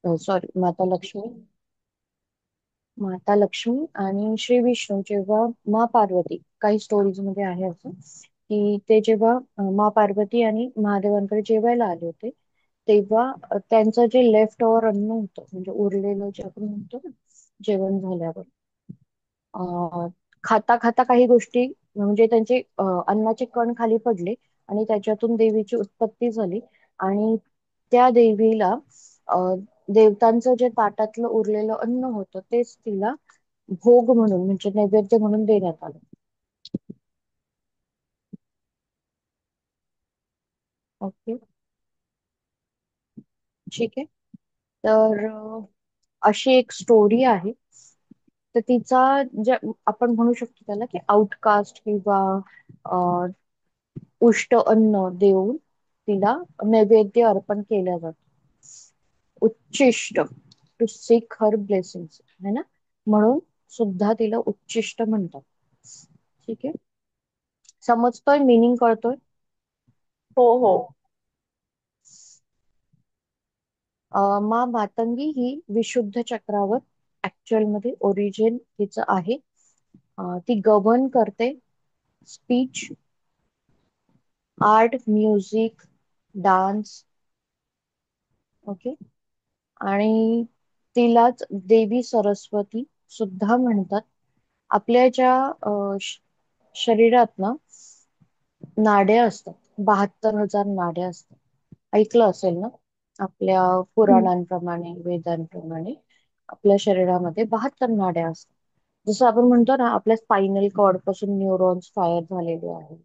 Sorry, माता लक्ष्मी आणि श्री विष्णू जेव्हा मा पार्वती, काही स्टोरीज मध्ये आहे असं की ते जेव्हा मा पार्वती आणि महादेवांकडे जेवायला आले होते, तेव्हा त्यांचं जे लेफ्ट ओव्हर अन्न होतं, म्हणजे उरलेलं जे आपण म्हणतो ना, जेवण झाल्यावर खाता खाता काही गोष्टी, म्हणजे त्यांचे अन्नाचे कण खाली पडले आणि त्याच्यातून देवीची उत्पत्ती झाली. आणि त्या देवीला अ, देवतांचं जे ताटातलं उरलेलं अन्न होतं तेच तिला भोग म्हणून, म्हणजे नैवेद्य म्हणून देण्यात आलं. ओके. ठीक आहे. तर अशी एक स्टोरी आहे. तर तिचा, जे आपण म्हणू शकतो त्याला की आउटकास्ट किंवा अ, उष्ट अन्न देऊन तिला नैवेद्य अर्पण केलं जातं. उच्चिष्ट, टू सीक हर ब्लेसिंग्स, है ना, म्हणून सुद्धा तिला उच्चिष्ट म्हणतात. ठीक आहे. समजतोय, मिनिंग कळतोय. हो हो. माँ मातंगी ही विशुद्ध चक्रावर ऍक्च्युअल मध्ये ओरिजिन तिचं आहे. ती गव्हर्न करते speech, art, music, dance. Okay. आणि तिलाच देवी सरस्वती सुद्धा म्हणतात. आपल्या ज्या शरीरात ना नाड्या असतात, 72,000 नाड्या असतात. ऐकलं असेल ना, आपल्या हम्म. पुराणांप्रमाणे, वेदांप्रमाणे आपल्या शरीरामध्ये 72 नाड्या असतात. जसं आपण म्हणतो ना, आपल्या स्पायनल कॉर्ड पासून न्यूरॉन्स फायर झालेले आहेत,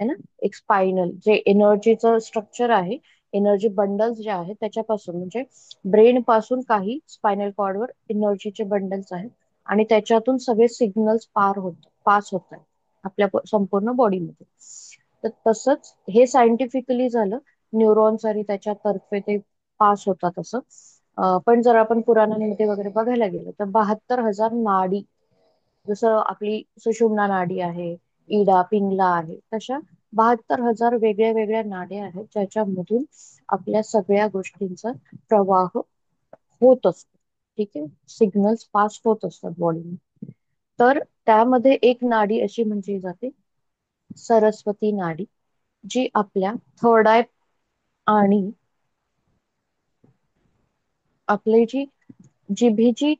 है ना. एक स्पायनल जे एनर्जीचं स्ट्रक्चर आहे, एनर्जी बंडल्स जे आहेत त्याच्यापासून, म्हणजे ब्रेन पासून काही स्पायनल कॉर्डवर एनर्जीचे बंडल्स आहेत आणि त्याच्यातून सगळे सिग्नल्स पास होत आहेत आपल्या संपूर्ण बॉडीमध्ये. तर तसंच हे सायंटिफिकली झालं, न्यूरॉन्स आणि त्याच्यातर्फे ते पास होतात असं. पण जर आपण पुराणांमध्ये वगैरे बघायला गेलो तर 72,000 नाडी, जसं आपली सुषुम्ना नाडी आहे, इडा पिंगला आहे, तशा 72,000 वेगळ्या वेगळ्या नाड्या आहेत ज्याच्यामधून आपल्या सगळ्या गोष्टींचा प्रवाह होत असतो. ठीक आहे. सिग्नल्स पास होत असतात बॉडीने. तर त्यामध्ये एक नाडी अशी म्हटली जाते सरस्वती नाडी, जी आपल्या थर्ड आय आणि आपली जी जिभेची,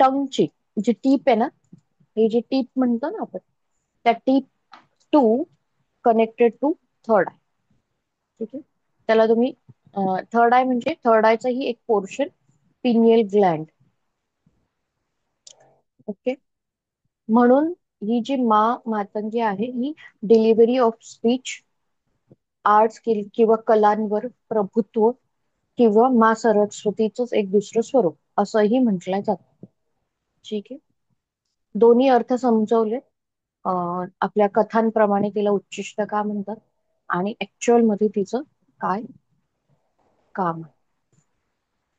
टंगची जी टीप आहे ना, ही जी टीप म्हणतो ना आपण, त्या tip to connected to third eye. ठीक आहे. त्याला तुम्ही थर्ड आय, म्हणजे थर्ड आयचा ही एक पोर्शन, पिनियल ग्लँड. ओके. म्हणून ही जी मातंगी आहे ही डिलिव्हरी ऑफ स्पीच, आर्ट्स किंवा कलांवर प्रभुत्व, किंवा मा सरस्वतीचंच एक दुसरं स्वरूप असंही म्हटलं जातं. ठीक आहे. दोन्ही अर्थ समजवले. आपल्या कथांप्रमाणे तिला उच्चिष्ट का म्हणतात आणि ऍक्च्युअल मध्ये तिचं काय काम आहे.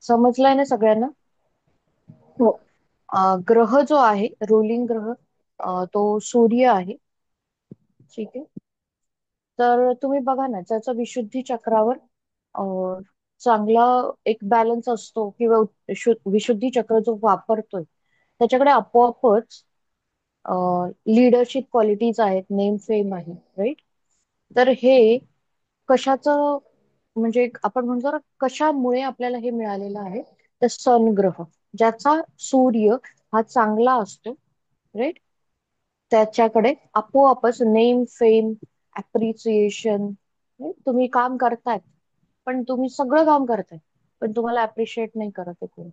समजलंय ना सगळ्यांना. हो. ग्रह जो आहे, रुलिंग ग्रह, तो सूर्य आहे. ठीक आहे. तर तुम्ही बघा ना, ज्याचा विशुद्धी चक्रावर अ, चांगला एक बॅलन्स असतो, किंवा विशुद्धी चक्र जो वापरतोय त्याच्याकडे आपोआपच लीडरशिप क्वालिटीज आहेत, नेम फेम आहे, राईट. तर हे कशाचं, म्हणजे आपण म्हणतो ना कशामुळे आपल्याला हे मिळालेलं आहे, तर सन ग्रह, ज्याचा सूर्य हा चांगला असतो, राईट, त्याच्याकडे आपोआपच नेम फेम, अप्रिसिएशन. तुम्ही काम करताय, पण तुम्ही सगळं काम करताय, पण तुम्हाला अप्रिशिएट नाही करत आहे कोणी,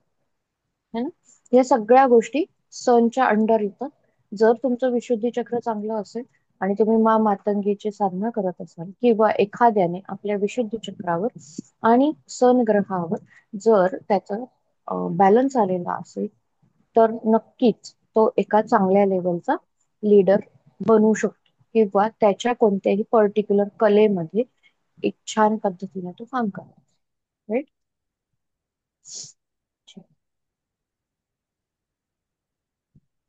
है ना. या सगळ्या गोष्टी सणच्या अंडर येतात. जर तुमचं विशुद्धी चक्र चांगलं असेल आणि तुम्ही मातंगीची साधना करत असाल, किंवा एखाद्याने आपल्या विशुद्धी चक्रावर आणि सन ग्रहावर जर त्याचा बॅलन्स आलेला असेल, तर नक्कीच तो एका चांगल्या लेवलचा लीडर बनू शकतो, किंवा त्याच्या कोणत्याही पर्टिक्युलर कलेमध्ये एक छान पद्धतीने तो काम करतो, राईट.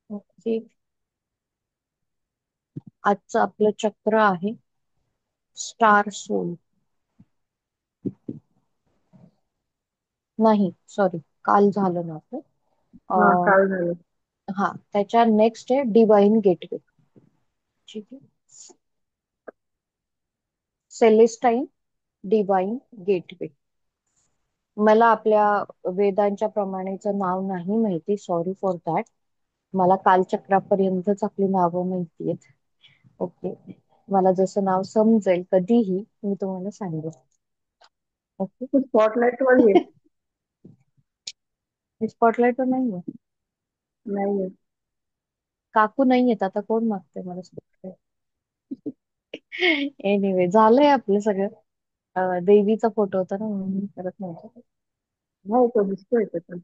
ओके. आजचं आपलं चक्र आहे स्टार सोल. नाही, सॉरी, काल झालं ना आपलं. हा, अं, काल झालं. हा, त्याच्या नेक्स्ट आहे डिवाइन गेटवे. ठीक आहे. सेलेस्टाईन डिवाइन गेटवे. मला आपल्या वेदांच्या प्रमाणेचं नाव नाही माहिती, सॉरी फॉर दॅट. मला कालचक्रापर्यंतच आपली नावं माहिती आहेत. ओके. मला जसं नाव समजेल कधीही मी तुम्हाला सांगेल. ओके. तू स्पॉटलाइट वर ये. स्पॉटलाइट नाहीये. नाहीये. काकू नाही येत, आता कोण मागतंय मला स्पॉटलाइट? एनिवे, झालंय आपलं सगळं. देवीचा फोटो होता ना, म्हणून मी करत नव्हतं. हो, तो दिसतोय त्याच्यात.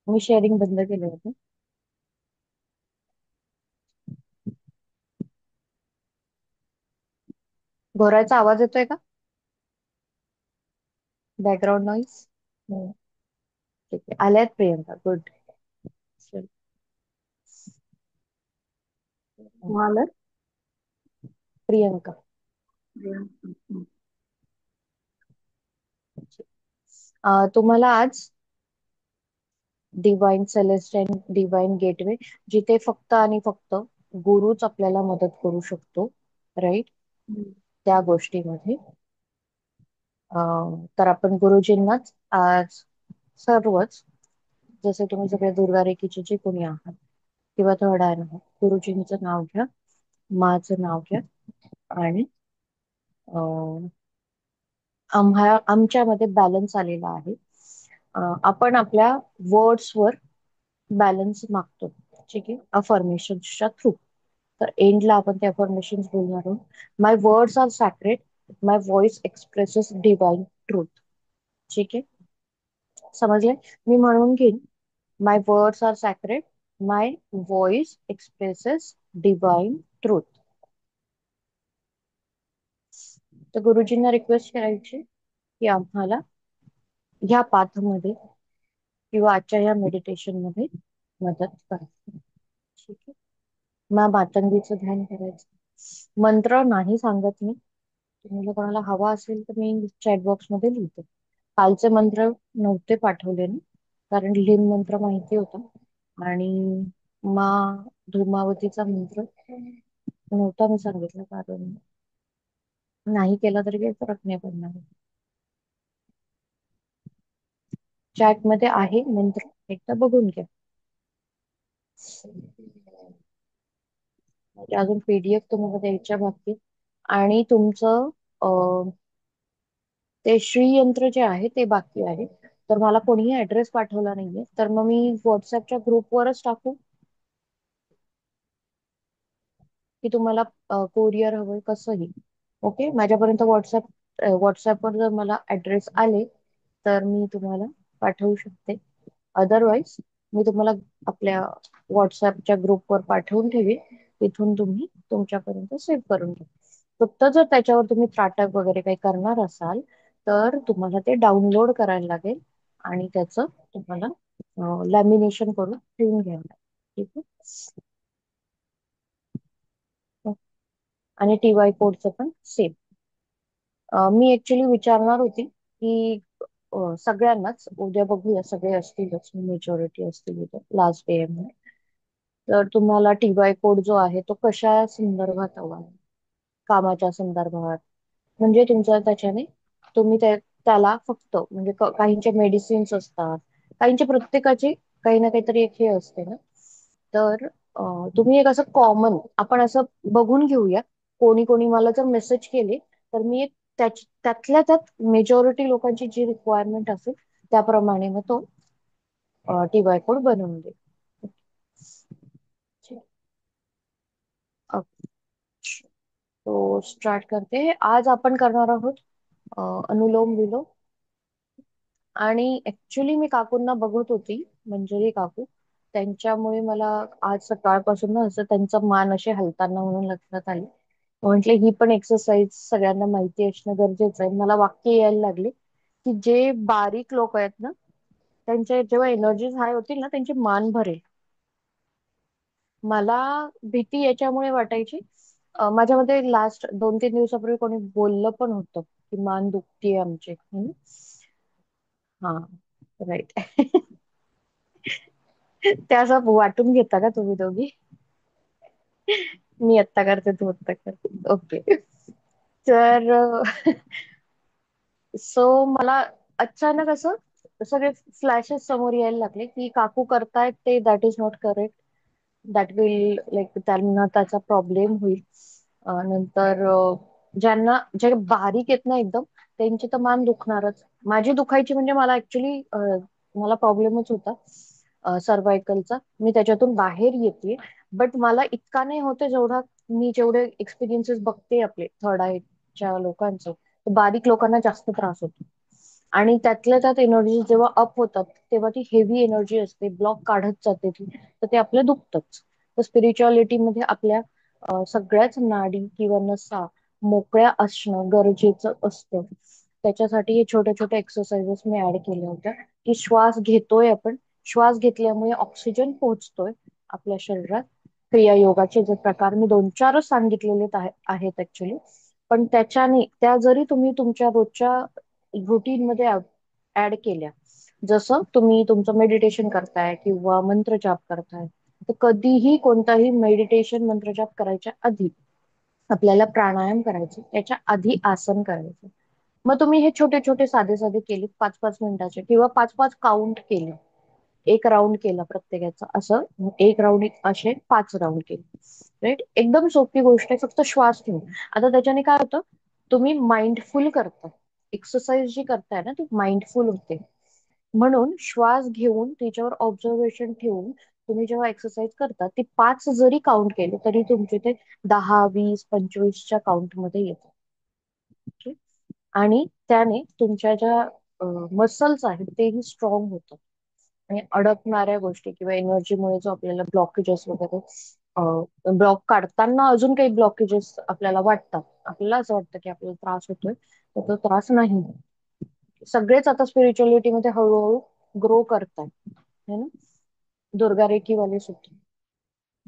मी शेअरिंग बंद केलं होतं. घोराचा आवाज येतोय का? Background noise. ठीक आहे, आल्यात प्रियंका, गुड. मला प्रियंका. तुम्हाला आज डिवाइन सेलेस्टाईन डिवाइन गेटवे, जिथे फक्त आणि फक्त गुरुच आपल्याला मदत करू शकतो, राईट? त्या गोष्टीमध्ये तर आपण गुरुजींनाच आज सर्वच, जसे तुम्ही सगळे दुर्गा रेकीचे जे कोणी आहात किंवा थर्ड आय आहात, गुरुजींचं नाव घ्या, माझं नाव घ्या, आणि अं, आमच्यामध्ये बॅलन्स आलेला आहे. आपण आपल्या वर्ड्सवर बॅलन्स मागतो. ठीक आहे, अफर्मेशनच्या थ्रू. तर एंडला आपण ते अफर्मेशन बोलणार आहोत. माय वर्ड्स आर सॅक्रेड, माय व्हॉइस एक्सप्रेसेस डिवाइन ट्रूथ. ठीक आहे, समजले? मी म्हणून घेईन, माय वर्ड्स आर सॅक्रेड, माय व्हॉइस एक्सप्रेसेस डिवाइन ट्रूथ. तर गुरुजींना रिक्वेस्ट करायची की आम्हाला ह्या पाथमध्ये किंवा आजच्या या मेडिटेशन मध्ये मदत करा. ठीक आहे. मग मातंगीचं ध्यान करायचं. मंत्र नाही सांगत मी. तुम्हाला कोणाला हवा असेल तर मी चॅटबॉक्स मध्ये लिहिते. कालचे मंत्र नव्हते पाठवले ना, कारण लिम मंत्र माहिती होता, आणि मा धूमावतीचा मंत्र नव्हता मी सांगितलं, कारण नाही केला तरी काही फरक नाही पडणार. चॅट मध्ये आहे मंत्र, एकदा बघून घ्या. म्हणजे अजून पीडीएफ तुम्हाला द्यायच्या बाकी. आणि तुमचं ते श्रीयंत्र जे आहे ते बाकी आहे. तर मला कोणीही ऍड्रेस पाठवला नाहीये, तर मग मी व्हॉट्सअपच्या ग्रुपवरच टाकू की तुम्हाला कोरिअर हवंय, कसंही? ओके, माझ्यापर्यंत व्हॉट्सअपवर जर मला ऍड्रेस आले तर मी तुम्हाला पाठवू शकते. अदरवाईज मी तुम्हाला आपल्या व्हॉट्सअपच्या ग्रुपवर पाठवून ठेवी, तिथून तुम्ही तुमच्यापर्यंत सेव्ह करून घ्या. फक्त जर त्याच्यावर तुम्ही त्राटक वगैरे काही करणार असाल तर तुम्हाला ते डाउनलोड करायला लागेल, आणि त्याचं तुम्हाला लॅमिनेशन करून ठेवून घ्यावं लागेल. ठीक आहे. आणि टीवाय कोडचं पण सेम. मी ऍक्च्युली विचारणार होती की सगळ्यांनाच उद्या बघूया, सगळे असतीलच, मेजॉरिटी असतील उद्या, लास्ट डे आहे. तर तुम्हाला टीवाय कोड जो आहे तो कशा संदर्भात हवा आहे? कामाच्या संदर्भात, म्हणजे तुमच्या त्याच्याने तुम्ही त्याला फक्त म्हणजे काहींचे मेडिसिन्स असतात, काहींचे प्रत्येकाची काही ना काहीतरी एक हे असते ना. तर तुम्ही एक असं कॉमन आपण असं बघून घेऊया. कोणी कोणी मला जर मेसेज केले तर मी एक त्यातल्या त्यात मेजॉरिटी लोकांची जी रिक्वायरमेंट असेल त्याप्रमाणे मग तो टीवाय कोड बनवून दे. तो स्टार्ट करते. आज आपण करणार आहोत अनुलोम विलोम. आणि ऍक्च्युली मी काकूंना बघत होती, मंजरी काकू, त्यांच्यामुळे मला आज सकाळपासून ना असं त्यांचा मान असे हलताना म्हणून लक्षात आले. म्हटले ही पण एक्सरसाइज सगळ्यांना माहिती असणं गरजेचं आहे. मला वाक्य यायला लागले की जे बारीक लोक आहेत ना, त्यांचे जेव्हा एनर्जीज हाय होतील ना, त्यांची मान भरेल. मला भीती याच्यामुळे वाटायची माझ्यामध्ये लास्ट 2-3 दिवसापूर्वी कोणी बोललं पण होतं की मान दुखतीये आमची. हा, राईट. त्या असं वाटून घेता का तुम्ही दोघी? मी आत्ता करते, तू आत्ता कर. ओके. तर सो मला अचानक असं सगळे फ्लॅशेस समोर यायला लागले की काकू करतायत ते that is not correct. That will like त्यांना त्याचा प्रॉब्लेम होईल. नंतर ज्यांना जे बारीक आहेत ना एकदम, त्यांची तर मान दुखणारच. माझी दुखायची म्हणजे मला ऍक्च्युली मला प्रॉब्लेमच होता सर्वायकलचा. मी त्याच्यातून बाहेर येते, बट मला इतका नाही होते जेवढा मी जेवढे एक्सपिरियन्सेस बघते आपले थर्ड आयच्या लोकांचे. बारीक लोकांना जास्त त्रास होतो. आणि त्यातल्या त्यात एनर्जी जेव्हा अप होतात तेव्हा ती हेवी एनर्जी असते, ब्लॉक काढत जाते ती, तर ते आपलं दुखतच. तर स्पिरिच्युअलिटी मध्ये आपल्या सगळ्याच नाडी किंवा नसा मोकळ्या असणं गरजेचं असतं. त्याच्यासाठी हे छोटे छोटे एक्सरसाइजेस मी ऍड केले होते की श्वास घेतोय आपण, श्वास घेतल्यामुळे ऑक्सिजन पोहोचतोय आपल्या शरीरात. क्रिया योगाचे जे प्रकार मी 2-4च सांगितलेले आहेत ऍक्च्युली. पण त्याच्याने त्या जरी तुम्ही तुमच्या रोजच्या रुटीन मध्ये ऍड केल्या, जसं तुम्ही तुमचं मेडिटेशन करताय किंवा मंत्र जाप करताय, तर कधीही कोणताही मेडिटेशन मंत्र जाप करायच्या आधी आपल्याला प्राणायाम करायचे, त्याच्या आधी आसन करायचे. मग तुम्ही हे छोटे छोटे साधे साधे केले 5-5 मिनिटाचे किंवा 5-5 काउंट केले, एक राऊंड केला प्रत्येकाचा असं, एक राऊंड असे 5 राऊंड केले. राईट, एकदम सोपी गोष्ट आहे, फक्त श्वास ठेवून. आता त्याच्याने काय होतं, तुम्ही माइंडफुल करता. एक्सरसाइज जी करताय ना ती माइंडफुल होते. म्हणून श्वास घेऊन त्याच्यावर ऑब्झर्वेशन ठेवून तुम्ही जेव्हा एक्सरसाइज करता ते 5 जरी काउंट केले तरी तुमचे ते 10, 20, 25च्या काउंट मध्ये येतात. ओके. आणि त्याने तुमच्या ज्या मसल्स आहेत तेही स्ट्रॉंग होतात. आणि अडकणाऱ्या गोष्टी किंवा एनर्जीमुळे जो आपल्याला ब्लॉकेजेस वगैरे, ब्लॉक काढताना अजून काही ब्लॉकेजेस आपल्याला वाटतात, आपल्याला असं वाटतं की आपल्याला त्रास होतोय, तर तो त्रास नाही. सगळेच आता स्पिरिच्युअलिटी मध्ये हळूहळू ग्रो करतात है ना. दुर्गा रेकीवाले सुद्धा.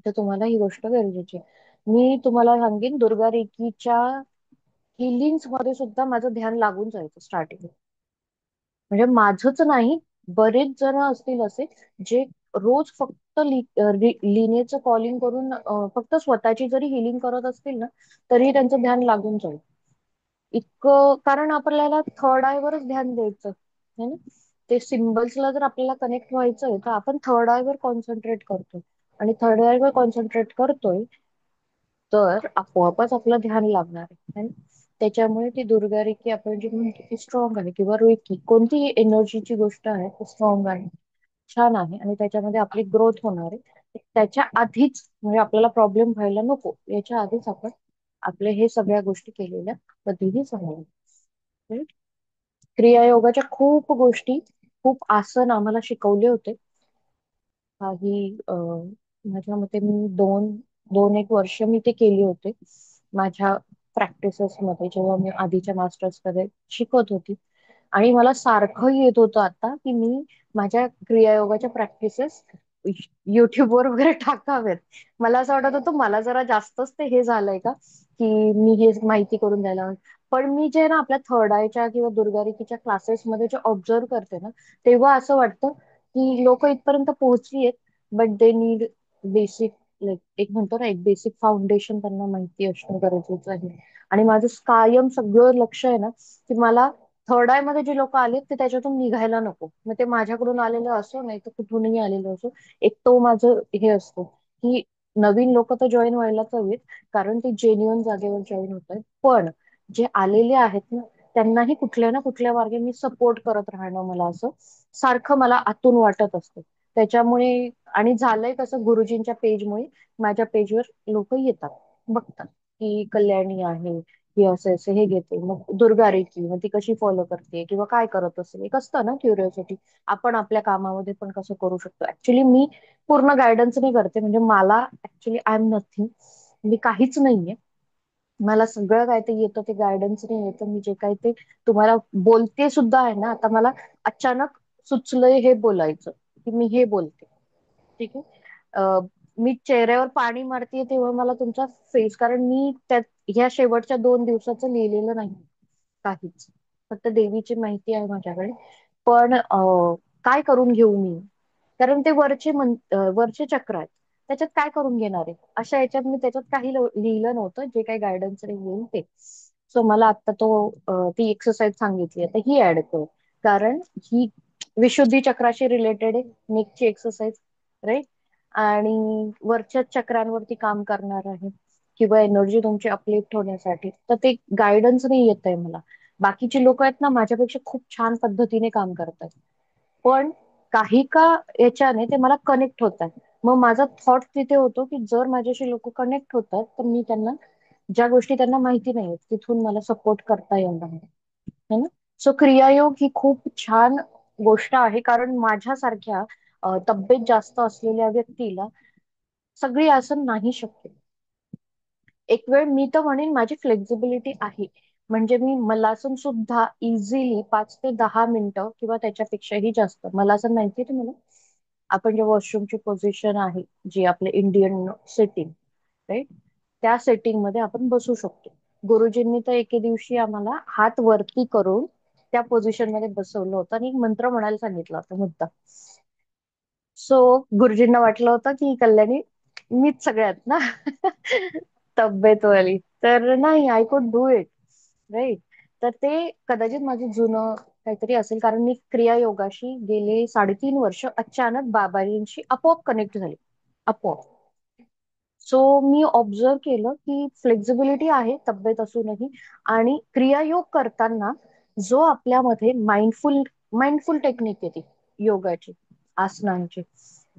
तर तुम्हाला ही गोष्ट गरजेची आहे. मी तुम्हाला सांगेन दुर्गा रेकीच्या हिलिंग्स मध्ये सुद्धा माझं ध्यान लागून जायचं स्टार्टिंग. म्हणजे माझंच नाही, बरेच जण असतील असे जे रोज फक्त लिहिण्याचं कॉलिंग करून फक्त स्वतःची जरी हिलिंग करत असतील ना, तरी त्यांचं ध्यान लागून जाईल. इतकं, कारण आपल्याला थर्ड आय वरच ध्यान द्यायचं है ना. ते सिम्बल्सला जर आपल्याला कनेक्ट व्हायचंय तर आपण थर्ड आय वर कॉन्सन्ट्रेट करतोय. आणि थर्ड आय वर कॉन्सन्ट्रेट करतोय तर आपोआपच आपलं ध्यान लागणार आहे है ना? त्याच्यामुळे ती दुर्गा रेकी आपण जी म्हणतो ती स्ट्रॉंग आहे, किंवा रेकी कोणतीही एनर्जीची गोष्ट आहे ती स्ट्रॉंग आहे, छान आहे, आणि त्याच्यामध्ये आपली ग्रोथ होणार आहे. त्याच्या आधीच म्हणजे आपल्याला प्रॉब्लेम व्हायला नको याच्या आधीच आपण आपले हे सगळ्या गोष्टी केलेल्या कधीही चांगल्या. Right? क्रियायोगाच्या खूप गोष्टी, खूप आसन आम्हाला शिकवले होते. काही माझ्या मते मी 2-1 वर्ष मी ते केले होते माझ्या प्रॅक्टिसेस मध्ये, जेव्हा मी आधीच्या मास्टर्स मध्ये शिकत होती. आणि मला सारखं येत होतं आता की मी माझ्या क्रियायोगाच्या प्रॅक्टिसेस युट्यूबवर वगैरे टाकावेत. मला असं वाटत होतं मला जरा जास्तच ते हे झालंय का की मी हे माहिती करून द्यायला हवं. पण मी जे ना आपल्या थर्ड आयच्या किंवा दुर्गारेकीच्या क्लासेसमध्ये जे ऑब्झर्व करते ना, तेव्हा असं वाटतं की लोक इथपर्यंत पोहोचली आहेत, but they need basic, like एक म्हणतो ना एक बेसिक फाउंडेशन त्यांना माहिती असणं गरजेचं आहे. आणि माझं कायम सगळं लक्ष आहे ना की मला थर्ड आय मध्ये जे लोक आलेत ते त्याच्यातून निघायला नको. मग ते माझ्याकडून आलेलं असो नाही तर कुठूनही आलेलं असो, एक तो माझं हे असतो की नवीन लोक तर जॉईन व्हायलाच हवेत, कारण ते जेन्युअन जागेवर जॉईन होत आहेत. पण जे आलेले आहेत ना त्यांनाही कुठल्या ना कुठल्या मार्गे मी सपोर्ट करत राहणं, मला असं सारखं मला आतून वाटत असतं. त्याच्यामुळे आणि झालंय कसं, गुरुजींच्या पेजमुळे माझ्या पेजवर लोक येतात, बघतात की कल्याणी आहे, ही असं असं हे घेते, मग दुर्गा रेकी मग ती कशी फॉलो करते किंवा काय करत असेल, एक असतं ना क्युरिओसिटी. आपण आपल्या कामामध्ये पण कसं करू शकतो. ऍक्च्युली मी पूर्ण गायडन्स नाही करते, म्हणजे मला ऍक्च्युली आय एम नथिंग, मी काहीच नाहीये. मला सगळं काय ते येतं ते गायडन्स नाही येतं. मी जे काय ते तुम्हाला बोलते सुद्धा आहे ना, आता मला अचानक सुचलंय हे बोलायचं की मी हे बोलते. ठीक आहे. मी चेहऱ्यावर पाणी मारतीये तेव्हा मला तुमचा फेस, कारण मी त्या ह्या शेवटच्या 2 दिवसाचं लिहिलेलं नाही काहीच. फक्त देवीची माहिती आहे माझ्याकडे. पण काय करून घेऊ मी? कारण ते वरचे चक्र आहेत. त्याच्यात काय करून घेणार आहे? अशा याच्यात मी त्याच्यात काही लिहिलं नव्हतं, जे काही गायडन्स येईल ते. सो मला आता ती एक्सरसाइज सांगितली आता ही ऍड कर. कारण ही विशुद्धी चक्राशी रिलेटेड आहे, नेकची एक्सरसाइज, राईट? आणि वरच्या चक्रांवरती काम करणार आहे, किंवा एनर्जी तुमची अपलिफ्ट होण्यासाठी. तर ते गायडन्स नाही येत आहे मला. बाकीची लोक आहेत ना, माझ्यापेक्षा खूप छान पद्धतीने काम करतात. पण काही का याच्याने ते मला कनेक्ट होतात. मग माझा थॉट तिथे होतो की जर माझ्याशी लोक कनेक्ट होतात तर मी त्यांना ज्या गोष्टी त्यांना माहिती नाहीत तिथून मला सपोर्ट करता येणार है ना. सो क्रियायोग ही खूप छान गोष्ट आहे, कारण माझ्यासारख्या तब्येत जास्त असलेल्या व्यक्तीला सगळी आसन नाही शक्य. एक वेळ मी तर म्हणेन माझी फ्लेक्झिबिलिटी आहे, म्हणजे मी मलासन सुद्धा इझिली 5 ते 10 मिनिटं किंवा त्याच्यापेक्षाही जास्त. मलासन माहिती आहे तुम्हाला? आपण जे वॉशरूमची पोझिशन आहे, जी आपले इंडियन सेटिंग, राईट, त्या सेटिंग मध्ये आपण बसू शकतो. गुरुजींनी तर एके दिवशी आम्हाला हात वरती करून त्या पोझिशन मध्ये बसवलं होतं आणि एक मंत्र म्हणायला सांगितलं होतं मुद्दा. सो गुरुजींना वाटलं होतं की कल्याणी मीच सगळ्यात ना तब्येतवाली. तर नाही, I could do it, right. तर ते कदाचित माझं जुनं काहीतरी असेल, कारण मी क्रिया योगाशी गेले 3.5 वर्ष अचानक बाबांशी आपोआप कनेक्ट झाले, आपोआप. सो मी ऑब्झर्व केलं की फ्लेक्झिबिलिटी आहे तब्येत असूनही. आणि क्रियायोग करताना जो आपल्यामध्ये माइंडफुल टेक्निक येते योगाची, आसनांची.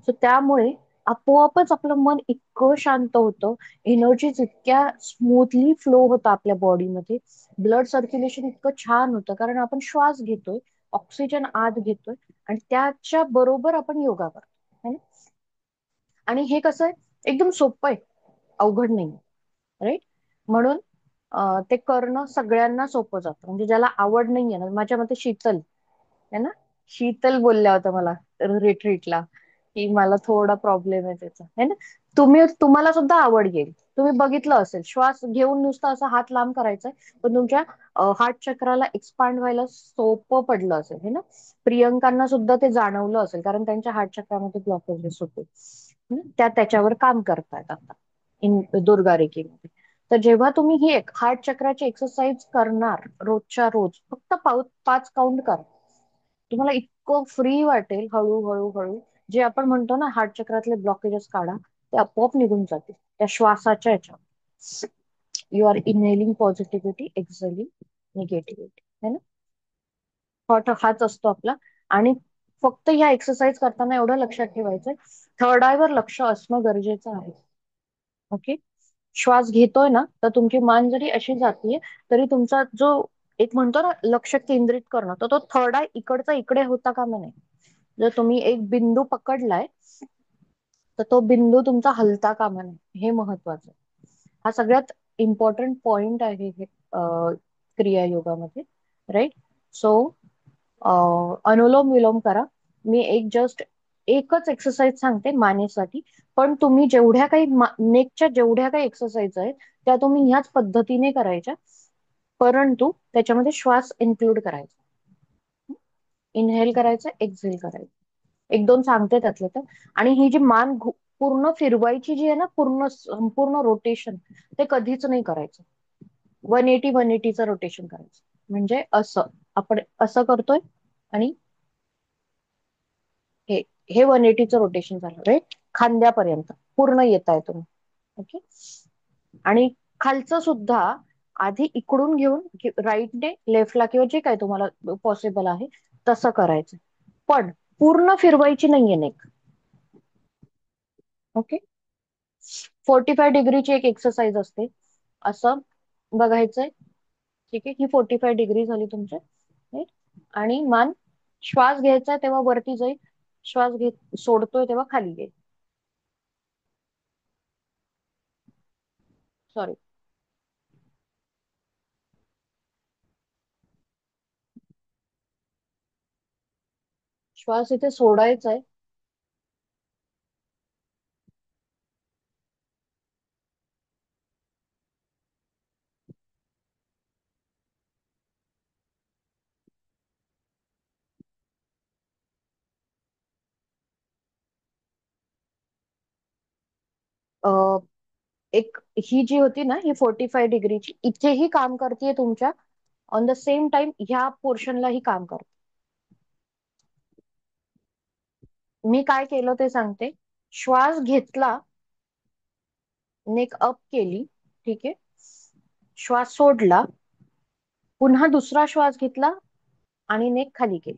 सो त्यामुळे आपोआपच आपलं मन इतकं शांत होतं, एनर्जीज इतक्या स्मूथली फ्लो होतं आपल्या बॉडीमध्ये, ब्लड सर्क्युलेशन इतकं छान होतं, कारण आपण श्वास घेतोय, ऑक्सिजन आत घेतोय, आणि त्याच्या बरोबर आपण योगा करतो है ना? आणि हे कसं आहे, एकदम सोपं आहे, अवघड नाही, राईट? म्हणून ते करणं सगळ्यांना सोपं जातं. म्हणजे ज्याला आवड नाहीये ना, माझ्या मते शीतल है ना, शीतल बोलल्या होत्या मला रिट्रीटला की मला थोडा प्रॉब्लेम आहे त्याचा, है ना. तुम्हाला सुद्धा आवड येईल. तुम्ही बघितलं असेल, श्वास घेऊन नुसतं असं हात लांब करायचा, पण तुमच्या हार्ट चक्राला एक्सपांड व्हायला सोपं पडलं असेल, है ना. प्रियंकांना सुद्धा ते जाणवलं असेल, कारण त्यांच्या हार्ट चक्रामध्ये ब्लॉकेजेस होते. त्या त्याच्यावर काम करतायत आता इन दुर्गा रेकीमध्ये. तर जेव्हा तुम्ही ही एक हार्ट चक्राची एक्सरसाइज करणार रोजच्या रोज, फक्त 5 काउंट करा, तुम्हाला इतकं फ्री वाटेल. हळूहळू हळू जे आपण म्हणतो ना, हार्ट चक्रातले ब्लॉकेजेस काढा, ते आपोआप निघून जातील त्या श्वासाच्या ह्याच्यात. You are inhaling positivity, exhaling negativity, है ना. थॉट हाच असतो आपला. आणि फक्त ह्या एक्सरसाइज करताना एवढं लक्षात ठेवायचंय, थर्ड आय वर लक्ष असणं गरजेचं आहे. ओके. श्वास घेतोय ना, तर तुमची मान जरी अशी जातीये, तरी तुमचा जो एक म्हणतो ना लक्ष केंद्रित करणं, तर तो थर्ड आय इकडचा इकडे होता कामा नये. जर तुम्ही एक बिंदू पकडलाय, तर तो बिंदू तुमचा हलता कामा नये, हे महत्वाचं. हा सगळ्यात इम्पॉर्टंट पॉइंट आहे हे क्रिया योगामध्ये, राईट. सो अनुलोम विलोम करा. मी एकच एक्सरसाइज सांगते मानेसाठी, पण तुम्ही जेवढ्या काही नेकच्या जेवढ्या काही एक्सरसाइज आहेत त्या तुम्ही ह्याच पद्धतीने करायच्या, परंतु त्याच्यामध्ये श्वास इन्क्लूड करायचा. इनहेल करायचं, एक्झेल करायचं. एक दोन सांगते त्यातले तर. आणि ही जी पूर्ण फिरवायची जी आहे ना, पूर्ण संपूर्ण रोटेशन, ते कधीच नाही करायचं. 180 रोटेशन करायचं. म्हणजे असं आपण असं करतोय, आणि हे हे 180चं रोटेशन झालं, राईट. खांद्यापर्यंत पूर्ण येत आहे तुम्ही. ओके. आणि खालचं सुद्धा आधी इकडून घेऊन राईटने लेफ्टला, किंवा जे काय तुम्हाला पॉसिबल आहे तसं करायचं. पण पूर्ण फिरवायची नाहीये नेक. ओके. 45 डिग्रीची एक एक्सरसाइज असते, असं बघायचंय. ठीक आहे, ही 45 डिग्री झाली तुमचे, राईट. आणि मान, श्वास घ्यायचा तेव्हा वरती जाईल, श्वास घेत सोडतोय तेव्हा खाली येईल. सॉरी. श्वास इथे सोडायचा आहे, एक ही जी होती ना, ही 45 डिग्रीची इथेही काम करते तुमच्या, ऑन द सेम टाइम ह्या पोर्शनलाही काम करते. मी काय केलं ते सांगते. श्वास घेतला, नेक अप केली, ठीक आहे. श्वास सोडला, पुन्हा दुसरा श्वास घेतला आणि नेक खाली केली.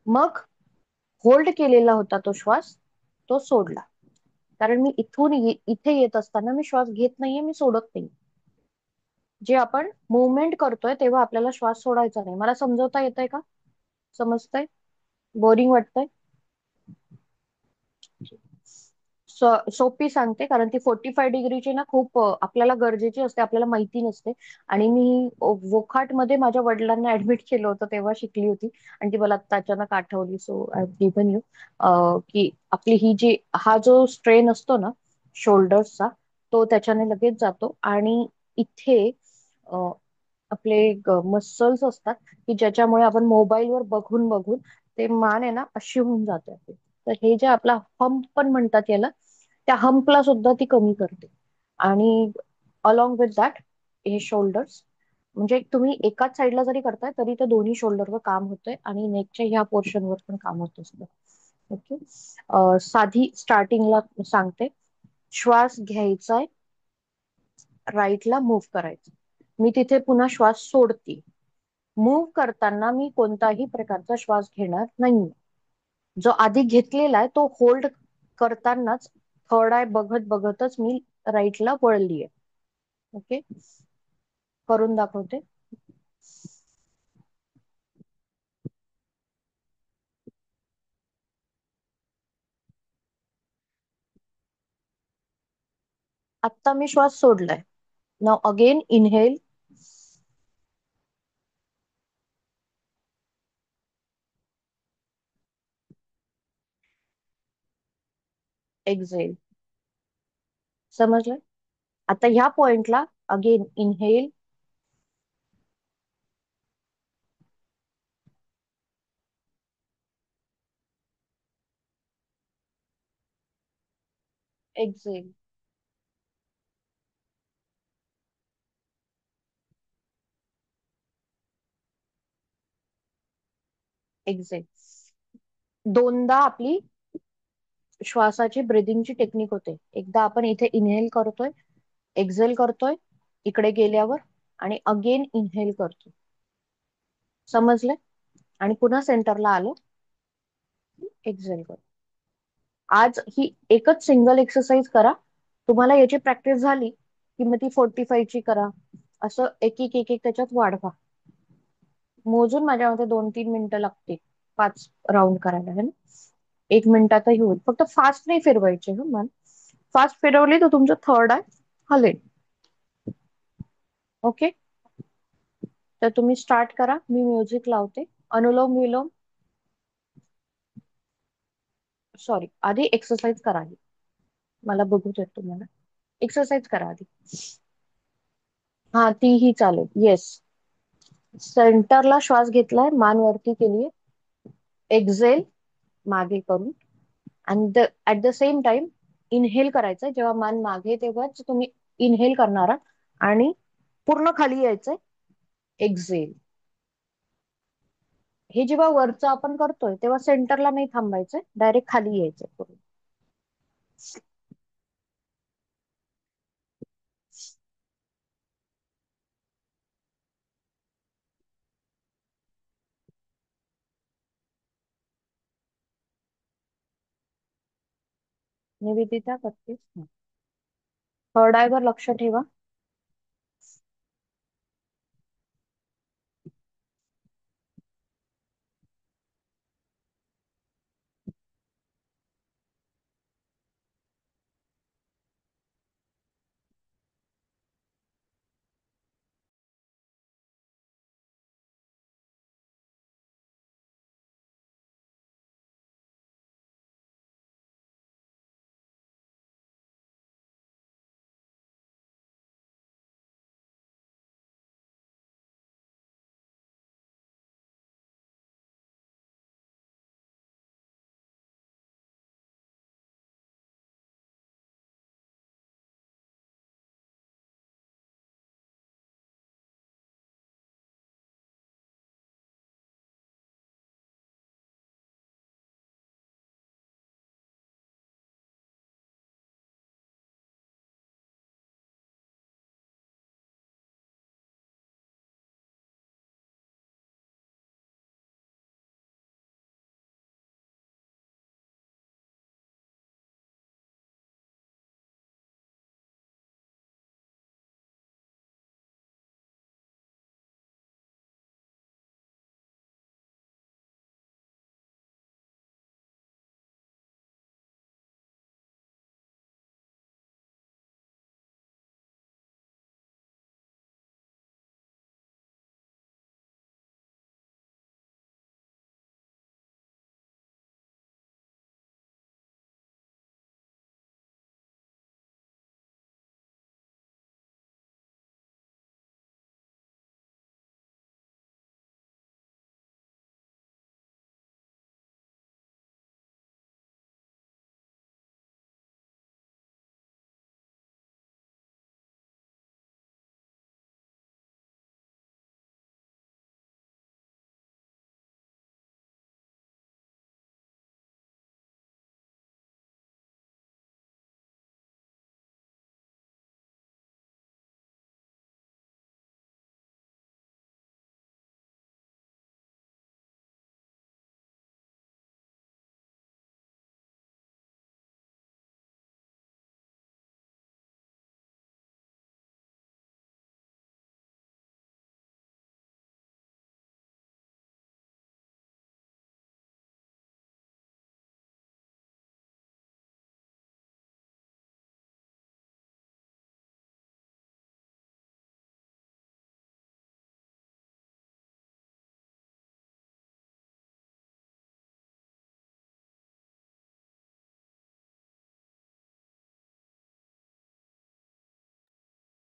मग होल्ड केलेला होता तो श्वास, तो सोडला. कारण मी इथे येत असताना मी श्वास घेत नाहीये, मी सोडत नाही. जे आपण मुवमेंट करतोय तेव्हा आपल्याला श्वास सोडायचा नाही. मला समजवता येतंय का? समजतंय? बोरिंग वाटतंय? सोपी सांगते, कारण ती 45 डिग्रीची ना खूप आपल्याला गरजेची असते, आपल्याला माहिती नसते. आणि मी वोखाट मध्ये माझ्या वडिलांना ऍडमिट केलं होतं तेव्हा शिकली होती. आणि ती मला आता अचानक आठवली. सो आय गिव्हन यू की आपली ही जी हा जो स्ट्रेन असतो ना शोल्डर्सचा, तो त्याच्याने लगेच जातो. आणि इथे अ, आपले मसल्स असतात की ज्याच्यामुळे आपण मोबाईलवर बघून बघून ते मान आहे ना अशी होऊन जाते आपली. तर हे जे आपला हम्प पण म्हणतात याला, त्या हम्पला सुद्धा ती कमी करते. आणि अलॉंग विथ दॅट हे शोल्डर्स, म्हणजे तुम्ही एकाच साईडला जरी करताय तरी ते दोन्ही शोल्डरवर काम होतंय आणि नेकच्या ह्या पोर्शनवर पण काम होत असतं. ओके. साधी स्टार्टिंगला सांगते. श्वास घ्यायचाय, राईटला मूव्ह करायचं. मी तिथे पुन्हा श्वास सोडते. मूव्ह करताना मी कोणताही प्रकारचा श्वास घेणार नाही. जो आधी घेतलेला आहे तो होल्ड करतानाच थर्ड आय बघत बघतच मी राईटला वळलीये. ओके. करून दाखवते. आत्ता मी श्वास सोडलाय. नाव अगेन इनहेल, एक्झेल. समजलं? आता ह्या पॉइंटला अगेन इनहेल, एक्झेल, एक्झेल. दोनदा आपली श्वासाची ब्रिदिंगची टेक्निक होते. एकदा आपण इथे इनहेल करतोय, एक्झेल करतोय इकडे गेल्यावर, आणि अगेन इनहेल करतोय. समजले? आणि पुन्हा सेंटरला आलो, एक्झेल करतो. आज ही एकच सिंगल एक्सरसाइज करा. तुम्हाला याची प्रॅक्टिस झाली की मग ती 45ची करा. असं एक एक एक एक त्याच्यात वाढवा. मोजून माझ्या मते 2-3 मिनिटं लागतील 5 राऊंड करायला, है ना. 1 मिनिटातही होईल. फक्त फास्ट नाही फिरवायचे ह मन. फास्ट फिरवली तर तुमचं थर्ड आहे हलेल. ओके. तर तुम्ही स्टार्ट करा. मी म्युझिक लावते. अनुलोम विलोम, सॉरी, आधी एक्सरसाइज करा आधी. मला बघू देत तुम्हाला. एक्सरसाइज करा आधी. हा, तीही चालेल. येस. सेंटरला श्वास घेतलाय, मान वरती केलीये, एक्झेल मागे करून. आणि at the same time inhale करायचंय. जेव्हा मान मागे तेव्हाच तुम्ही इनहेल करणार आहात आणि पूर्ण खाली यायचंय, एक्झेल. हे जेव्हा वरचं आपण करतोय तेव्हा सेंटरला नाही थांबायचंय, डायरेक्ट खाली यायचंय पूर्ण. निवेदिता करतेस. थर्ड आय वर लक्ष ठेवा.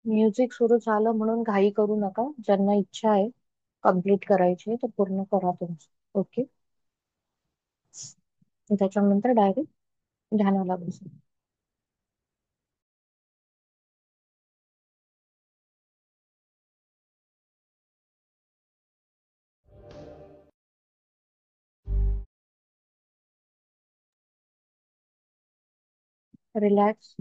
म्युझिक सुरू झालं म्हणून घाई करू नका. ज्यांना इच्छा आहे कम्प्लीट करायची आहे, तर पूर्ण करा तुमचं. ओके. त्याच्यानंतर डायरेक्ट ध्यानाला बसा. रिलॅक्स.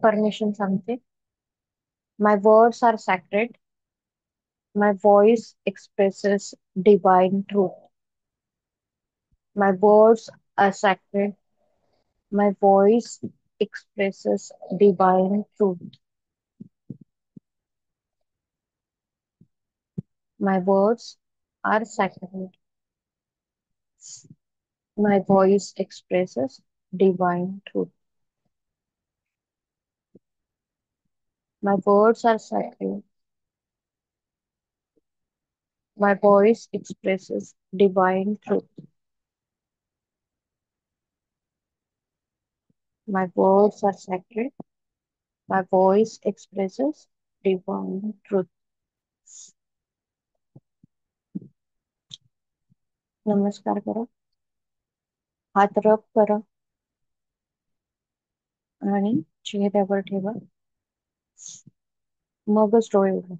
परमिशन सांगते. माय words R sacred. My voice expresses divine truth. My words R sacred. My voice expresses divine truth. My words are sacred. My voice expresses divine truth. My words are sacred. My voice expresses divine truth. My words are sacred. My voice expresses divine truth. नमस्कार करा. हात रब करा आणि चेहऱ्यावर ठेवा. मगच डोळे उघडा.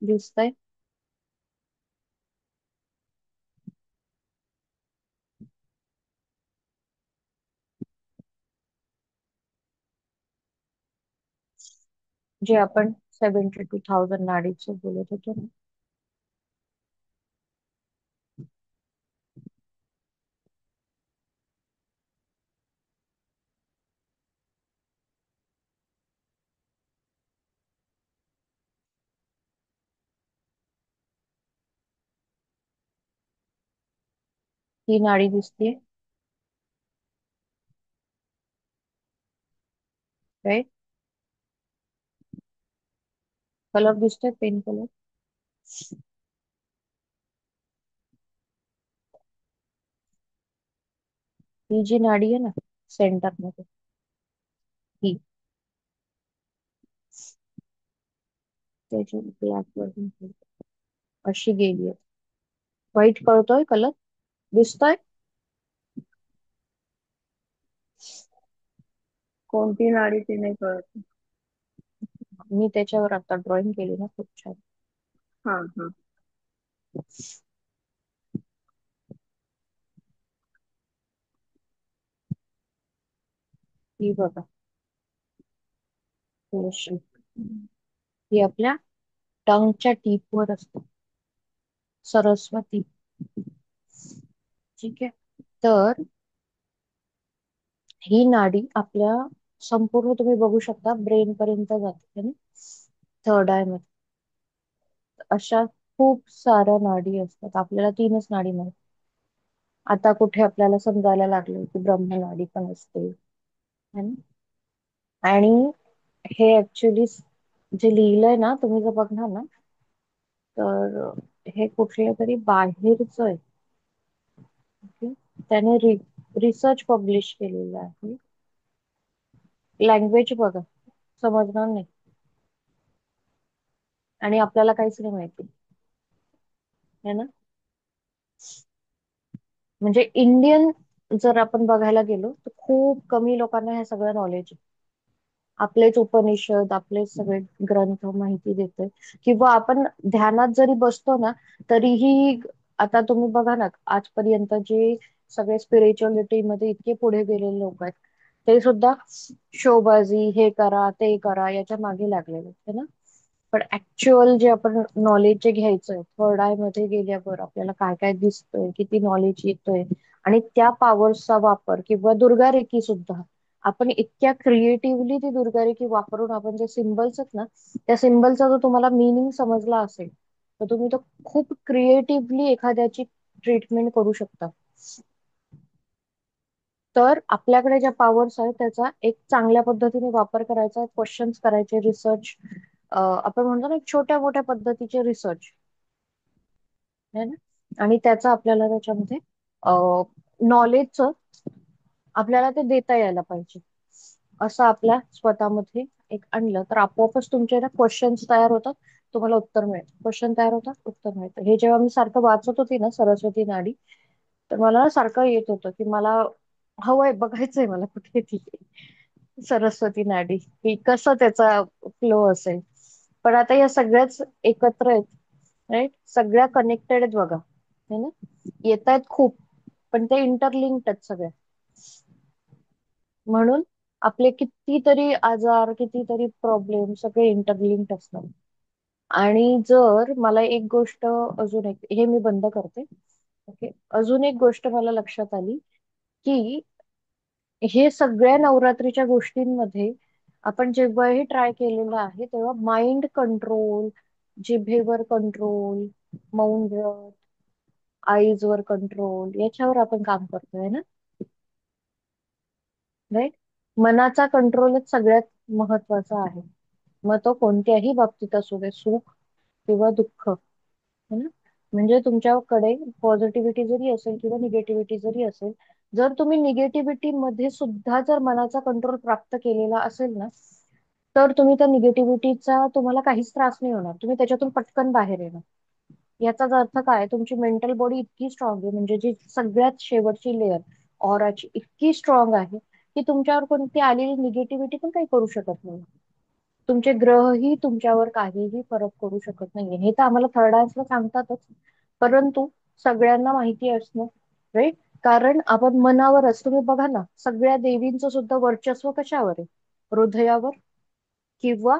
दिसतंय? जे आपण 72,000 नाडीचं बोलत होतो ना, ही नाडी दिसते. राईट. कलर दिसतोय, पेन कलर. ही जी नाडी आहे ना, सेंटर मध्ये, ही त्याची ब्लॅक वर अशी गेली आहे. व्हाईट कळतोय कलर? दिसतोय? कोणती नाडी ती नाही कळत. मी त्याच्यावर आता ड्रॉइंग केली ना, खूप छान. हा हा. ही बघा, थोडीशी. ही आपल्या टंगच्या टीप वर असते. सरस्वती. ठीक आहे. तर ही नाडी आपल्या संपूर्ण तुम्ही बघू शकता ब्रेन पर्यंत जाते ना, थर्ड आय मध्ये. अशा खूप साऱ्या नाडी असतात. आपल्याला तीनच नाडी माहित. आता कुठे आपल्याला समजायला लागले की ब्रह्मनाडी पण असते, है ना? आणि हे ऍक्च्युली जे लिहिलंय ना, तुम्ही जर बघणार ना, तर हे कुठल्या तरी बाहेरच आहे. ओके. त्याने रिसर्च पब्लिश केलेलं आहे. लँग्वेज बघा, समजणार नाही. आणि आपल्याला काहीच नाही माहिती, है ना? म्हणजे इंडियन जर आपण बघायला गेलो तर खूप कमी लोकांना हे सगळं नॉलेज आहे. आपलेच उपनिषद, आपलेच सगळे ग्रंथ माहिती देतोय. किंवा आपण ध्यानात जरी बसतो ना, तरीही आता तुम्ही बघा ना, आजपर्यंत जे सगळे स्पिरिच्युअलिटी मध्ये इतके पुढे गेलेले लोक आहेत, ते सुद्धा शोबाजी, हे करा ते करा याच्या मागे लागलेले आहेत, है ना? पण ऍक्च्युअल जे आपण नॉलेज जे घ्यायचंय, थर्ड आय मध्ये गेल्यावर आपल्याला काय काय दिसतंय, किती नॉलेज येतोय, आणि त्या पॉवर्सचा वापर किंवा दुर्गारेखी सुद्धा आपण इतक्या क्रिएटिव्हली ती दुर्गारेखी वापरून आपण जे सिम्बल्स आहेत ना, त्या सिम्बलचा जर तुम्हाला मिनिंग समजला असेल तर तुम्ही तो खूप क्रिएटिव्हली एखाद्याची ट्रीटमेंट करू शकता. तर आपल्याकडे ज्या पॉवर्स आहेत त्याचा एक चांगल्या पद्धतीने वापर करायचा, क्वेश्चन्स करायचे, रिसर्च, आपण म्हणतो ना एक छोट्या मोठ्या पद्धतीचे रिसर्च है ना, आणि त्याचा आपल्याला त्याच्यामध्ये नॉलेजचं आपल्याला ते देता यायला पाहिजे. असं आपल्या स्वतःमध्ये एक आणलं तर आपोआपच तुमचे ना क्वेश्चन्स तयार होतात, तुम्हाला उत्तर मिळेल. क्वेश्चन तयार होतात, उत्तर मिळतं. हे जेव्हा मी सारखं वाचत होती ना सरस्वती नाडी, तर मला ना सारखं येत होतं की मला हवंय, बघायचंय मला कुठे ती सरस्वती नाडी, की कसं त्याचा फ्लो असेल. पण आता या सगळ्याच एकत्र आहेत, राईट, सगळ्या कनेक्टेड आहेत बघा, है ना. येत आहेत खूप, पण ते इंटरलिंक्ड आहेत सगळ्या. म्हणून आपले कितीतरी आजार, कितीतरी प्रॉब्लेम सगळे इंटरलिंक्ड असतात. आणि जर मला एक गोष्ट अजून एक, हे मी बंद करते. ओके, अजून एक गोष्ट मला लक्षात आली की हे सगळ्या नवरात्रीच्या गोष्टींमध्ये आपण जेव्हाही ट्राय केलेलं आहे तेव्हा माइंड कंट्रोल, जिभेवर कंट्रोल, मौन व्रत, आईज वर कंट्रोल, याच्यावर आपण काम करतोय ना, राईट. मनाचा कंट्रोलच सगळ्यात महत्वाचा आहे. मग तो कोणत्याही बाबतीत असू दे, सुख किंवा दुःख, है ना. म्हणजे तुमच्याकडे पॉझिटिव्हिटी जरी असेल किंवा निगेटिव्हिटी जरी असेल, जर तुम्ही निगेटिव्हिटी मध्ये सुद्धा जर मनाचा कंट्रोल प्राप्त केलेला असेल ना, तर तुम्ही त्या निगेटिव्हिटीचा तुम्हाला काहीच त्रास नाही होणार, तुम्ही त्याच्यातून पटकन बाहेर येणार. याचाच अर्थ काय, तुमची मेंटल बॉडी इतकी स्ट्रॉंग आहे, म्हणजे जी सगळ्यात शेवटची लेअर ऑराची इतकी स्ट्रॉंग आहे की तुमच्यावर कोणती आलेली निगेटिव्हिटी पण काही करू शकत नाही. तुमचे ग्रहही तुमच्यावर काहीही फरक करू शकत नाहीये. हे तर आम्हाला थर्ड आयला सांगतातच, परंतु सगळ्यांना माहिती असणं, राईट. कारण आपण मनावरच, तुम्ही बघा ना, सगळ्या देवींचं सुद्धा वर्चस्व कशावर आहे? हृदयावर किंवा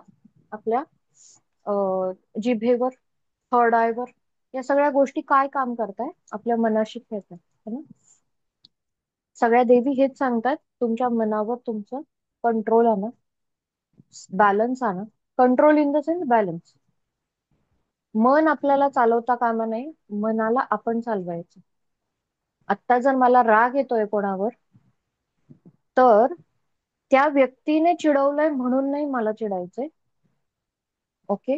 आपल्या जिभेवर, थर्ड आयवर. या सगळ्या गोष्टी काय काम करताय? आपल्या मनाशी खेळतात, है ना. सगळ्या देवी हेच सांगतात, तुमच्या मनावर तुमचं कंट्रोल आणा, बॅलन्स आणा. Control in the sense balance. मन आपल्याला चालवता कामा नये, मनाला आपण चालवायचं. आत्ता जर मला राग येतोय कोणावर, तर त्या व्यक्तीने चिडवलंय म्हणून नाही मला चिडायचंय. ओके,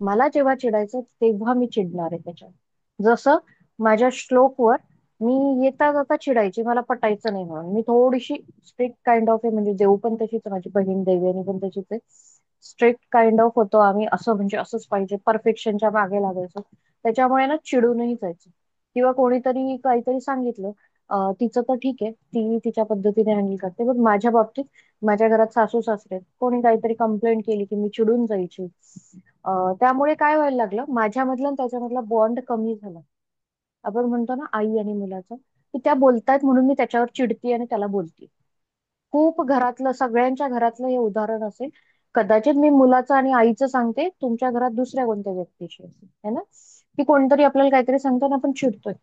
मला जेव्हा चिडायचं तेव्हा मी चिडणार आहे त्याच्यावर. जसं माझ्या श्लोकवर मी येता जाता चिडायची, मला पटायचं नाही म्हणून मी थोडीशी स्ट्रिक्ट काइंड ऑफ आहे. म्हणजे देव पण तशीच आहे, माझी बहीण देवयानी पण तशीच आहे. स्ट्रिक्ट काइंड ऑफ होतो आम्ही, असं म्हणजे असंच पाहिजे, परफेक्शनच्या मागे लागायचो. त्याच्यामुळे ना चिडूनही जायचं. किंवा कोणीतरी काहीतरी सांगितलं, तिचं तर ठीक आहे, ती तिच्या पद्धतीने हँडल करते, पण माझ्या बाबतीत, माझ्या घरात सासू सासरे आहेत, कोणी काहीतरी कंप्लेंट केली की मी चिडून जायची. त्यामुळे काय व्हायला लागलं, माझ्यामधला आणि त्याच्यामधला बॉन्ड कमी झाला. आपण म्हणतो ना आई आणि मुलाचं, की त्या बोलतायत म्हणून मी त्याच्यावर चिडते आणि त्याला बोलते. खूप घरातलं, सगळ्यांच्या घरातलं हे उदाहरण असेल. कदाचित मी मुलाचं आणि आईचं सांगते, तुमच्या घरात दुसऱ्या कोणत्या व्यक्तीची असेल, है ना, की कोणतरी आपल्याला काहीतरी सांगतो ना आपण चिडतोय.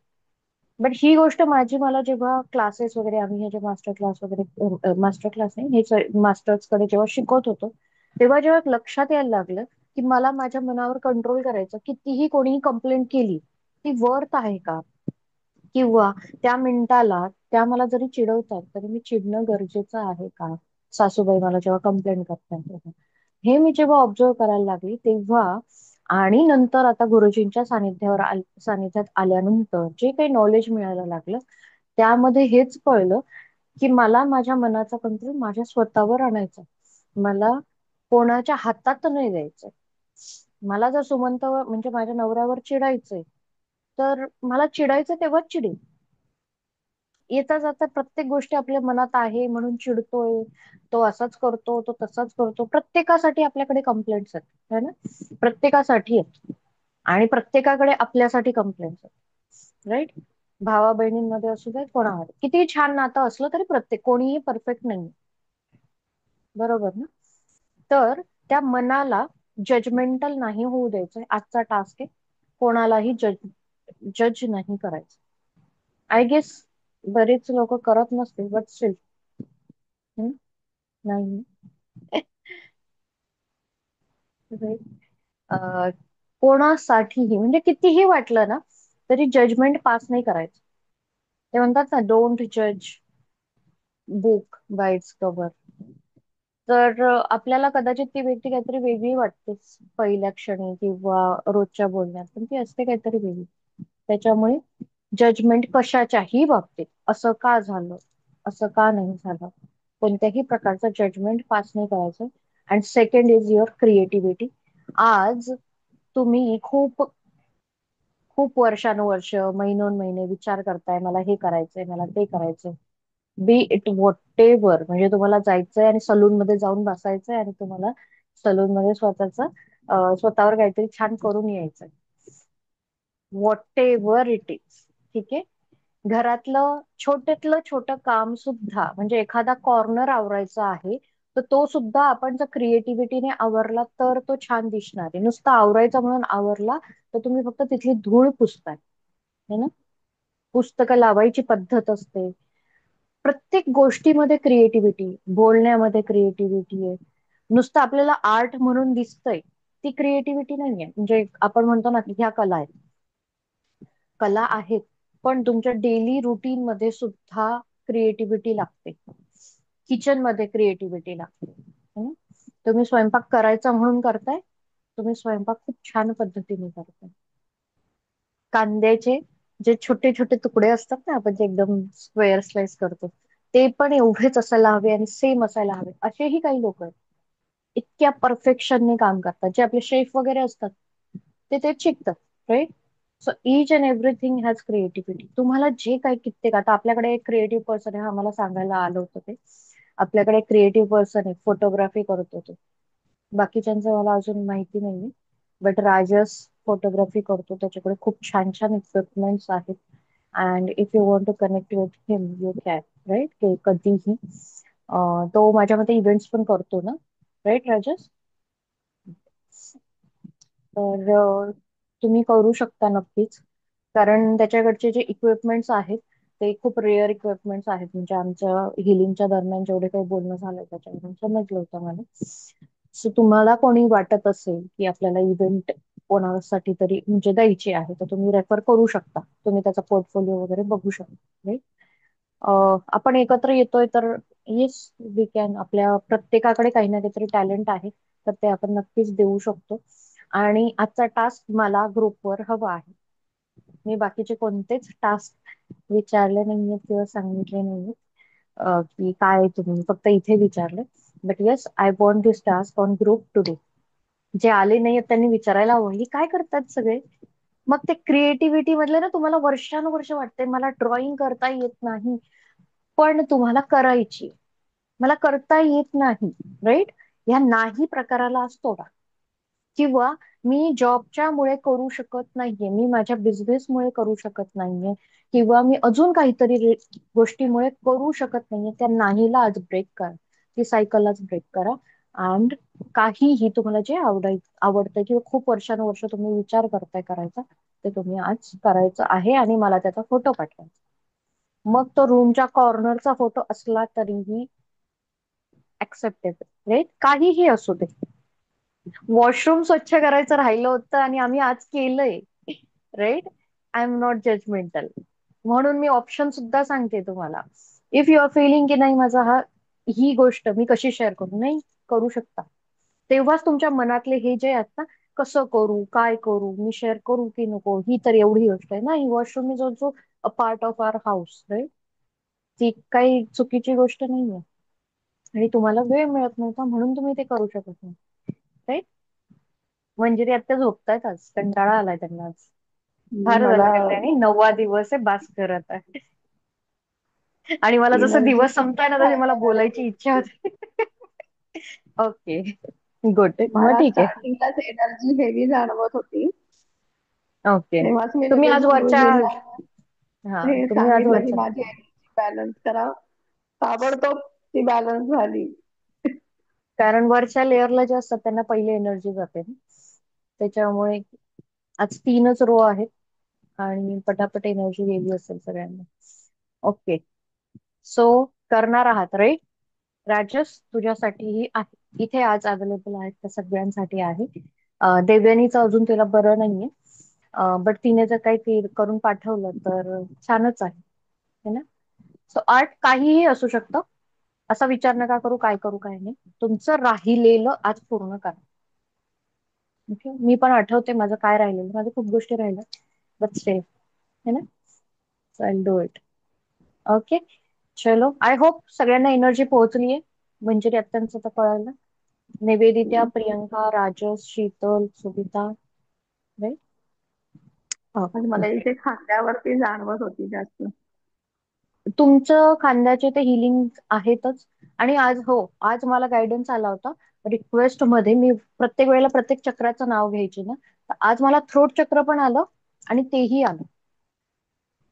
बट ही गोष्ट माझी, मला जेव्हा क्लासेस वगैरे, आम्ही हे जे मास्टर क्लास वगैरे, मास्टर क्लास नाही हे मास्टर्स कडे जेव्हा शिकवत होतो, तेव्हा जेव्हा लक्षात यायला लागलं की मला माझ्या मनावर कंट्रोल करायचं, कितीही कोणीही कंप्लेंट केली, ती वर्थ आहे का? किंवा त्या मिनिटाला त्या मला जरी चिडवतात तरी मी चिडणं गरजेचं आहे का? सासूबाई मला जेव्हा कंप्लेंट करतात तेव्हा. हे मी जेव्हा ऑब्झर्व करायला लागली तेव्हा, आणि नंतर आता गुरुजींच्या सानिध्यात आल्यानंतर जे काही नॉलेज मिळायला लागलं, त्यामध्ये हेच कळलं की मला माझ्या मनाचा कंट्रोल माझ्या स्वतःवर आणायचा. मला कोणाच्या हातात नाही द्यायचंय. मला जर म्हणजे माझ्या नवऱ्यावर चिडायचंय, तर मला चिडायचं तेव्हाच चिडेन. येता जाता प्रत्येक गोष्टी आपल्या मनात आहे म्हणून चिडतोय, तो असाच करतो, तो तसाच करतो, प्रत्येकासाठी आपल्याकडे कंप्लेंट्स आहेत, है ना. प्रत्येकासाठी आहेत. आणि प्रत्येकाकडे आपल्यासाठी कंप्लेंट्स आहेत, राईट. भावा बहिणींमध्ये असू दे, कोणामध्ये किती छान नातं असलं तरी प्रत्येक, कोणीही परफेक्ट नाही, बरोबर ना. तर त्या मनाला जजमेंटल नाही होऊ द्यायचं, आजचा टास्क आहे. कोणालाही जज जज नाही करायचं. आय गेस बरेच लोक करत नसतील बट स्टील. नाही. Right. अं, कोणासाठीही म्हणजे कितीही वाटलं ना तरी जजमेंट पास नाही करायचं. ते म्हणतात ना, डोंट जज बुक बाय इट्स कव्हर. तर आपल्याला कदाचित ती व्यक्ती काहीतरी वेगळी वाटते पहिल्या क्षणी किंवा रोजच्या बोलण्यात, पण ती असते काहीतरी वेगळी. त्याच्यामुळे जजमेंट कशाच्याही बाबतीत, असं का झालं, असं का नाही झालं, कोणत्याही प्रकारचं जजमेंट पास नाही करायचं. And second is your creativity. आज तुम्ही खूप खूप वर्षानुवर्ष, महिनोन महिने विचार करताय, मला हे करायचंय, मला ते करायचंय. बी इट व्हॉट एव्हर, म्हणजे तुम्हाला जायचंय आणि सलून मध्ये जाऊन बसायचंय आणि तुम्हाला सलून मध्ये स्वतःवर काहीतरी छान करून यायचंय. What ever it is. ठीक आहे. घरातलं छोट्यातलं छोटं काम सुद्धा, म्हणजे एखादा कॉर्नर आवरायचा आहे, तर तो सुद्धा आपण जर क्रिएटिव्हिटीने आवरला तर तो छान दिसणार आहे. नुसता आवरायचा म्हणून आवरला तर तुम्ही फक्त तिथली धूळ पुसताय, है ना. पुस्तकं लावायची पद्धत असते. प्रत्येक गोष्टीमध्ये क्रिएटिव्हिटी, बोलण्यामध्ये क्रिएटिव्हिटी आहे. नुसतं आपल्याला आर्ट म्हणून दिसतंय, ती क्रिएटिव्हिटी नाहीये. म्हणजे आपण म्हणतो ना की ह्या कला आहेत, कला आहेत, पण तुमच्या डेली रुटीन मध्ये सुद्धा क्रिएटिव्हिटी लागते. किचन मध्ये क्रिएटिव्हिटी लागते. हं? तुम्ही स्वयंपाक करायचा म्हणून करताय, तुम्ही स्वयंपाक खूप छान पद्धतीने करताय. कांद्याचे जे छोटे छोटे तुकडे असतात ना, आपण जे एकदम स्क्वेअर स्लाइस करतो, ते पण एवढेच असायला हवे आणि सेम असायला हवे, असेही काही लोक आहेत. इतक्या परफेक्शनने काम करतात, जे आपले शेफ वगैरे असतात ते तेच शिकतात. Right. So each and everything has creativity. तुम्हाला जे काही, कित्येक, आता आपल्याकडे एक क्रिएटिव्ह पर्सन आहे, हा मला सांगायला आलं होतं ते. आपल्याकडे क्रिएटिव्ह पर्सन आहे, फोटोग्राफी करतो तो. बाकीच्यांचं मला अजून माहिती नाहीये. बट राजस फोटोग्राफी करतो, त्याच्याकडे खूप छान छान इक्विपमेंट्स आहेत. And if you want to connect with him you can. Right. की कधीही तो माझ्या मते इव्हेंट्स पण करतो ना. राईट राजस. तर तुम्ही करू शकता नक्कीच. कारण त्याच्याकडचे जे इक्विपमेंट्स आहेत ते खूप रेअर इक्विपमेंट्स आहेत. म्हणजे आमच्या हिलिंगच्या दरम्यान जेवढे काही बोलणं झालं त्याच्यावरून समजलं होतं मला. सो तुम्हाला कोणी वाटत असेल की आपल्याला इव्हेंट कोणासाठी तरी म्हणजे द्यायची आहे, तर तुम्ही रेफर करू शकता. तुम्ही त्याचा पोर्टफोलिओ वगैरे बघू शकता. राईट. आपण एकत्र येतोय तर येस, वी कॅन. आपल्या प्रत्येकाकडे काही ना काहीतरी टॅलेंट आहे, तर ते आपण नक्कीच देऊ शकतो. आणि आजचा टास्क मला ग्रुपवर हवा आहे. मी बाकीचे कोणतेच टास्क विचारले नाहीये किंवा सांगितले नाहीये की काय, तुम्ही फक्त इथे विचारले. But yes, I want this task on group today. जे आले नाहीयेत त्यांनी विचारायला हवं, हे काय करतात सगळे. मग ते क्रिएटिव्हिटी मधले ना, तुम्हाला वर्षानुवर्ष वाटते मला ड्रॉइंग करता येत नाही, पण तुम्हाला करायची. मला करता येत नाही. राईट. या नाही प्रकाराला असतो का. किंवा मी जॉबच्या मुळे करू शकत नाहीये, मी माझ्या बिझनेसमुळे करू शकत नाहीये, किंवा मी अजून काहीतरी गोष्टीमुळे करू शकत नाहीये, त्या नाहीला आज ब्रेक करा. ती सायकललाच ब्रेक करा. अँड काहीही तुम्हाला जे आवडतंय किंवा खूप वर्षानुवर्ष तुम्ही विचार करताय करायचा, ते तुम्ही आज करायचं आहे आणि मला त्याचा फोटो पाठवायचा. मग तो रूमच्या कॉर्नरचा फोटो असला तरीही ऍक्सेप्टेबल. राईट. काहीही असू दे. वॉशरूम स्वच्छ करायचं राहिलं होतं आणि आम्ही आज केलंय. Right. I am not judgemental. म्हणून मी ऑप्शन सुद्धा सांगते तुम्हाला. इफ यू आर फिलिंग की नाही, माझा ही गोष्ट मी कशी शेअर करू, नाही करू शकता. तेव्हाच तुमच्या मनातले हे जे आहेत ना, कसं करू, काय करू, मी शेअर करू की नको, ही तर एवढी गोष्ट आहे. नाही, washroom is also a part of our house. Right. ती काही चुकीची गोष्ट नाहीये. आणि तुम्हाला वेळ मिळत नव्हता म्हणून तुम्ही ते करू शकत नाही. राईट. मंजिरी आत्या झोपतायत, आज कंटाळा आलाय त्यांना आज. फार मला झालं कल्याणी, 9वा दिवस आहे, बास करत आहे. आणि मला जसं एनर्जी दिवस संपताय ना तशी मला जायला बोलायची इच्छा होती. ओके. गुड. मग मला ठीक आहे. स्टार्टिंगलाच एनर्जी हेवी जाणवत होती. ओके. तेव्हाच मी तुम्ही लगेच आज वरच्या, गुरुजींना हा, हे तुम्ही आज सांगितलं की वरच्या, माझी एनर्जी बॅलन्स करा. ताबडतोब ती बॅलन्स झाली. कारण वरच्या लेअरला जे असतात त्यांना पहिले एनर्जी जाते ना. त्याच्यामुळे आज 3च रो आहेत आणि पटापट एनर्जी गेली असेल सगळ्यांना. ओके. सो करणार आहात राईट? राजस तुझ्यासाठीही आहे, इथे आज अवेलेबल आहेत त्या सगळ्यांसाठी आहे. देवयानीचं अजून तिला बरं नाहीये, बट तिने जर काही करून पाठवलं तर छानच आहे, है ना? सो आर्ट काहीही असू शकतं. असा विचार नका करू काय करू काय नाही. तुमचं राहिलेलं आज पूर्ण करा. ओके, मी पण आठवते माझं काय राहिलेलं, माझ्या खूप गोष्टी राहिल्या, बट स्टिल, है ना? So I do it. Okay. चलो, आय होप सगळ्यांना एनर्जी पोहोचलीये. मंजिरी अत्यांचं तर कळालं. निवेदिता, प्रियंका, राजस, शीतल, सुबिता, राईट? म्हणजे मला इथे खांद्यावरती जाणवत होती जास्त. तुमचं खांद्याचे ते हिलिंग आहेतच. आणि आज हो, आज मला गायडन्स आला होता. रिक्वेस्ट मध्ये मी प्रत्येक वेळेला प्रत्येक चक्राचं नाव घ्यायची ना, तर आज मला थ्रोट चक्र पण आलं आणि तेही आलं.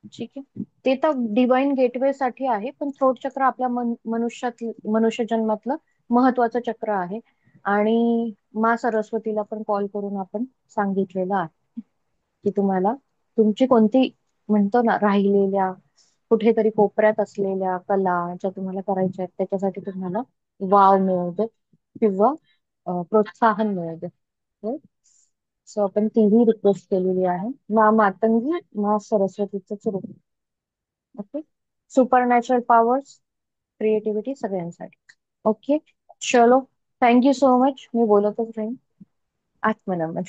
ठीक आहे. ते तर डिवाइन गेटवे साठी आहे, पण थ्रोट चक्र आपल्या मनुष्य जन्मातलं महत्वाचं चक्र आहे. आणि मा सरस्वतीला पण कॉल करून आपण सांगितलेलं आहे की तुम्हाला तुमची कोणती, म्हणतो ना, राहिलेल्या कुठेतरी कोपऱ्यात असलेल्या कला ज्या तुम्हाला करायच्या आहेत त्याच्यासाठी तुम्हाला वाव मिळू दे किंवा प्रोत्साहन मिळू दे. सो आपण तीही रिक्वेस्ट केलेली आहे. मा मातंगी, मा सरस्वतीचं रूप. Okay. Super natural powers, creativity सगळ्यांसाठी. ओके. चलो, थँक्यू सो मच. मी बोलतच राहीन आत्मनमन.